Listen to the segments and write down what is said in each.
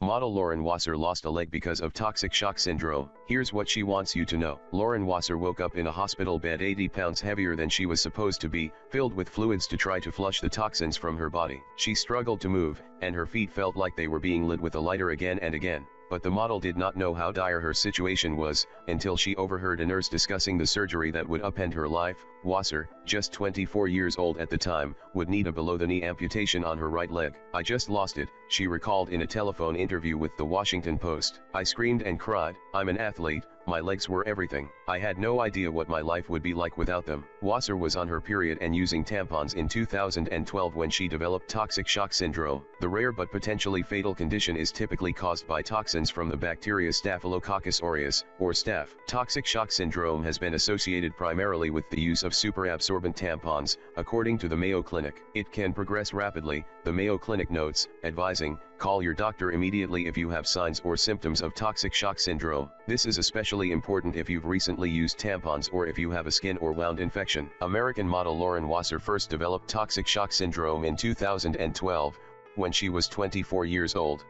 Model Lauren Wasser lost a leg because of toxic shock syndrome. Here's what she wants you to know. Lauren Wasser woke up in a hospital bed 80 pounds heavier than she was supposed to be, filled with fluids to try to flush the toxins from her body. She struggled to move, and her feet felt like they were being lit with a lighter again and again. But the model did not know how dire her situation was, until she overheard a nurse discussing the surgery that would upend her life. Wasser, just 24 years old at the time, would need a below-the-knee amputation on her right leg. "I just lost it," she recalled in a telephone interview with the Washington Post. "I screamed and cried. I'm an athlete, my legs were everything. I had no idea what my life would be like without them." Wasser was on her period and using tampons in 2012 when she developed toxic shock syndrome. The rare but potentially fatal condition is typically caused by toxins from the bacteria Staphylococcus aureus, or staph. Toxic shock syndrome has been associated primarily with the use of superabsorbent tampons, according to the Mayo Clinic. It can progress rapidly, the Mayo Clinic notes, advising, "Call your doctor immediately if you have signs or symptoms of toxic shock syndrome. This is especially important if you've recently used tampons or if you have a skin or wound infection." American model Lauren Wasser first developed toxic shock syndrome in 2012, when she was 24 years old.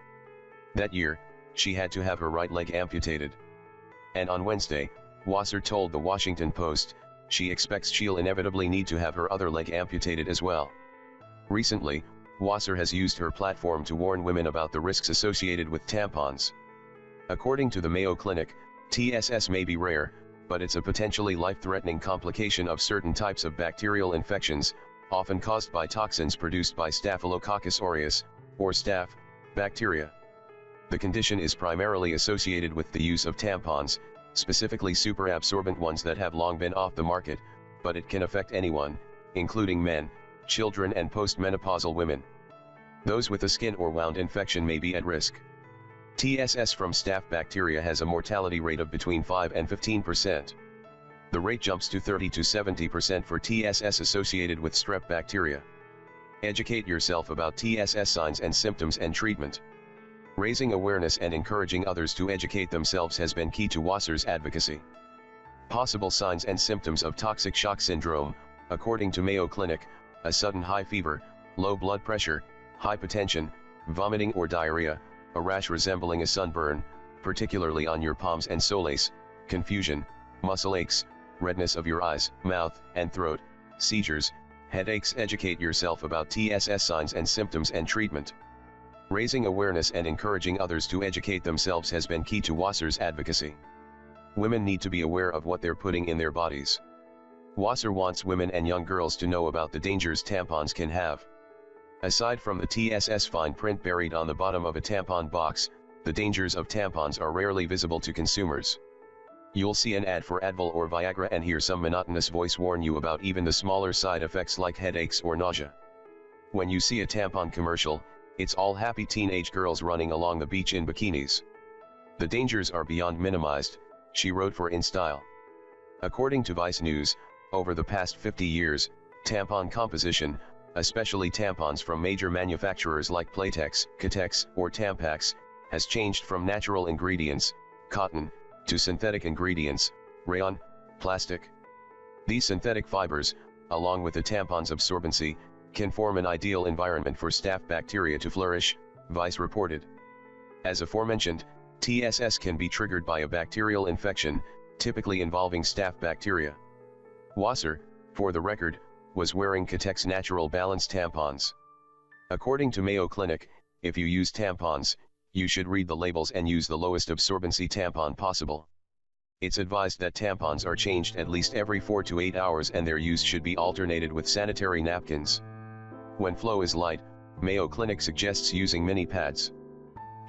That year, she had to have her right leg amputated. And on Wednesday, Wasser told the Washington Post, she expects she'll inevitably need to have her other leg amputated as well. Recently, Wasser has used her platform to warn women about the risks associated with tampons. According to the Mayo Clinic, TSS may be rare, but it's a potentially life-threatening complication of certain types of bacterial infections, often caused by toxins produced by Staphylococcus aureus, or staph, bacteria. The condition is primarily associated with the use of tampons, specifically superabsorbent ones that have long been off the market, but it can affect anyone, including men, children and postmenopausal women. Those with a skin or wound infection may be at risk. TSS from staph bacteria has a mortality rate of between 5 and 15%. The rate jumps to 30 to 70% for TSS associated with strep bacteria. Educate yourself about TSS signs and symptoms and treatment. Raising awareness and encouraging others to educate themselves has been key to Wasser's advocacy. Possible signs and symptoms of toxic shock syndrome, according to Mayo Clinic: a sudden high fever, low blood pressure, hypotension, vomiting or diarrhea, a rash resembling a sunburn, particularly on your palms and soles, confusion, muscle aches, redness of your eyes, mouth, and throat, seizures, headaches. Educate yourself about TSS signs and symptoms and treatment. Raising awareness and encouraging others to educate themselves has been key to Wasser's advocacy. Women need to be aware of what they're putting in their bodies. Wasser wants women and young girls to know about the dangers tampons can have. Aside from the TSS fine print buried on the bottom of a tampon box, the dangers of tampons are rarely visible to consumers. You'll see an ad for Advil or Viagra and hear some monotonous voice warn you about even the smaller side effects like headaches or nausea. When you see a tampon commercial, it's all happy teenage girls running along the beach in bikinis. The dangers are beyond minimized, she wrote for InStyle. According to Vice News, over the past 50 years, tampon composition, especially tampons from major manufacturers like Playtex, Kotex, or Tampax, has changed from natural ingredients, cotton, to synthetic ingredients, rayon, plastic. These synthetic fibers, along with the tampon's absorbency, can form an ideal environment for staph bacteria to flourish, Vice reported. As aforementioned, TSS can be triggered by a bacterial infection, typically involving staph bacteria. Wasser, for the record, was wearing Kotex Natural Balance tampons. According to Mayo Clinic, if you use tampons, you should read the labels and use the lowest absorbency tampon possible. It's advised that tampons are changed at least every 4 to 8 hours and their use should be alternated with sanitary napkins. When flow is light, Mayo Clinic suggests using mini pads.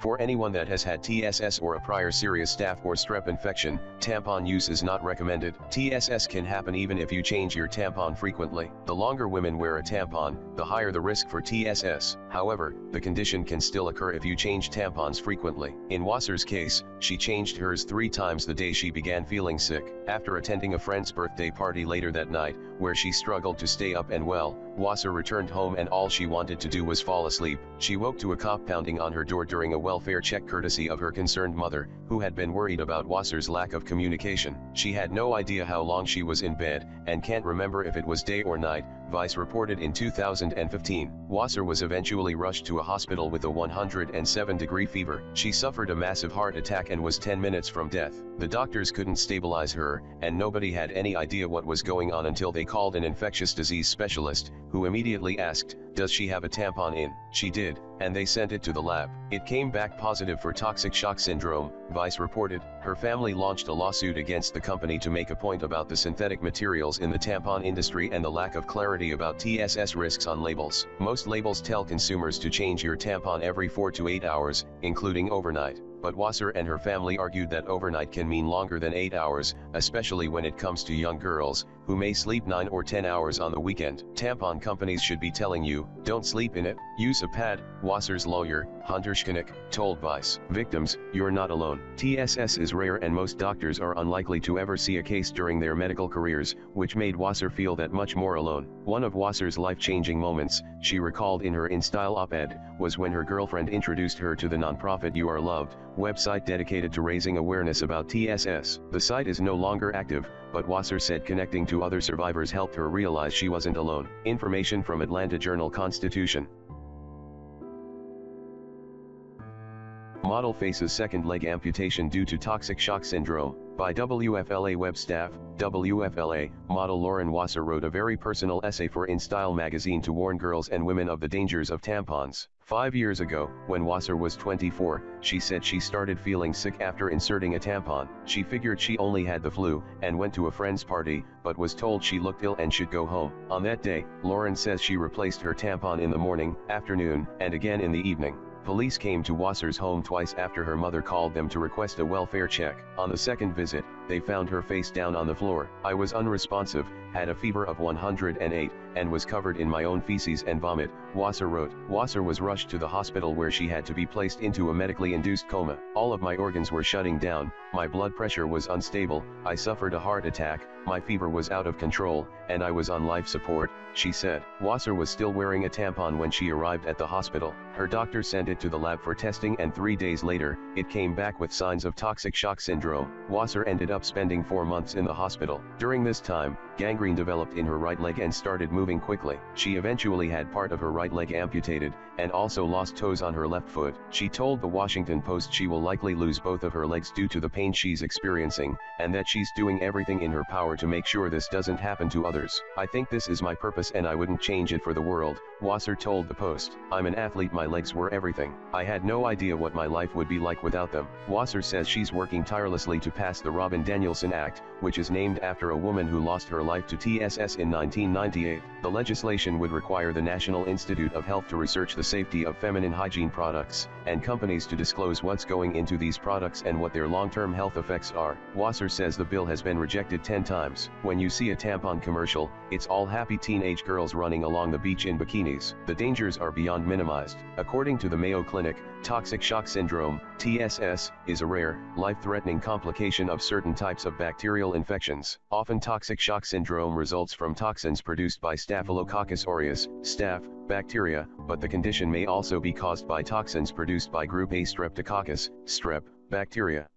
For anyone that has had TSS or a prior serious staph or strep infection, tampon use is not recommended. TSS can happen even if you change your tampon frequently. The longer women wear a tampon, the higher the risk for TSS. However, the condition can still occur if you change tampons frequently. In Wasser's case, she changed hers 3 times the day she began feeling sick. After attending a friend's birthday party later that night, where she struggled to stay up and well, Wasser returned home and all she wanted to do was fall asleep. She woke to a cop pounding on her door during a welfare check courtesy of her concerned mother, who had been worried about Wasser's lack of communication. She had no idea how long she was in bed, and can't remember if it was day or night, Vice reported in 2015. Wasser was eventually rushed to a hospital with a 107-degree fever. She suffered a massive heart attack and was 10 minutes from death. The doctors couldn't stabilize her, and nobody had any idea what was going on until they called an infectious disease specialist, who immediately asked, "Does she have a tampon in?" She did, and they sent it to the lab. It came back positive for toxic shock syndrome, Vice reported. Her family launched a lawsuit against the company to make a point about the synthetic materials in the tampon industry and the lack of clarity about TSS risks on labels. Most labels tell consumers to change your tampon every 4 to 8 hours, including overnight. But Wasser and her family argued that overnight can mean longer than 8 hours, especially when it comes to young girls, who may sleep 9 or 10 hours on the weekend. Tampon companies should be telling you, don't sleep in it, use a pad, Wasser's lawyer, Hunter Schkonik, told Vice. Victims, you're not alone. TSS is rare and most doctors are unlikely to ever see a case during their medical careers, which made Wasser feel that much more alone. One of Wasser's life-changing moments, she recalled in her InStyle op-ed, was when her girlfriend introduced her to the nonprofit You Are Loved website dedicated to raising awareness about TSS. The site is no longer active, but Wasser said connecting to other survivors helped her realize she wasn't alone. Information from Atlanta Journal Constitution. Model faces second leg amputation due to toxic shock syndrome. By WFLA Web Staff, WFLA, model Lauren Wasser wrote a very personal essay for InStyle magazine to warn girls and women of the dangers of tampons. 5 years ago, when Wasser was 24, she said she started feeling sick after inserting a tampon. She figured she only had the flu, and went to a friend's party, but was told she looked ill and should go home. On that day, Lauren says she replaced her tampon in the morning, afternoon, and again in the evening. Police came to Wasser's home twice after her mother called them to request a welfare check. On the second visit, they found her face down on the floor. I was unresponsive, had a fever of 108, and was covered in my own feces and vomit, Wasser wrote. Wasser was rushed to the hospital where she had to be placed into a medically induced coma. All of my organs were shutting down, my blood pressure was unstable, I suffered a heart attack, my fever was out of control, and I was on life support, she said. Wasser was still wearing a tampon when she arrived at the hospital. Her doctor sent it to the lab for testing and 3 days later, it came back with signs of toxic shock syndrome. Wasser ended up spending 4 months in the hospital. During this time, gangrene developed in her right leg and started moving quickly. She eventually had part of her right leg amputated, and also lost toes on her left foot. She told the Washington Post she will likely lose both of her legs due to the pain she's experiencing, and that she's doing everything in her power to make sure this doesn't happen to others. I think this is my purpose and I wouldn't change it for the world, Wasser told the Post. I'm an athlete, my legs were everything. I had no idea what my life would be like without them. Wasser says she's working tirelessly to pass the Robin Danielson Act, which is named after a woman who lost her life to TSS in 1998. The legislation would require the National Institute of Health to research the safety of feminine hygiene products, and companies to disclose what's going into these products and what their long-term health effects are. Wasser says the bill has been rejected 10 times. When you see a tampon commercial, it's all happy teenage girls running along the beach in bikinis. The dangers are beyond minimized. According to the Mayo Clinic, toxic shock syndrome, TSS, is a rare, life-threatening complication of certain types of bacterial infections. Often toxic shock syndrome results from toxins produced by Staphylococcus aureus, staph, bacteria, but the condition may also be caused by toxins produced by group A Streptococcus, strep, bacteria.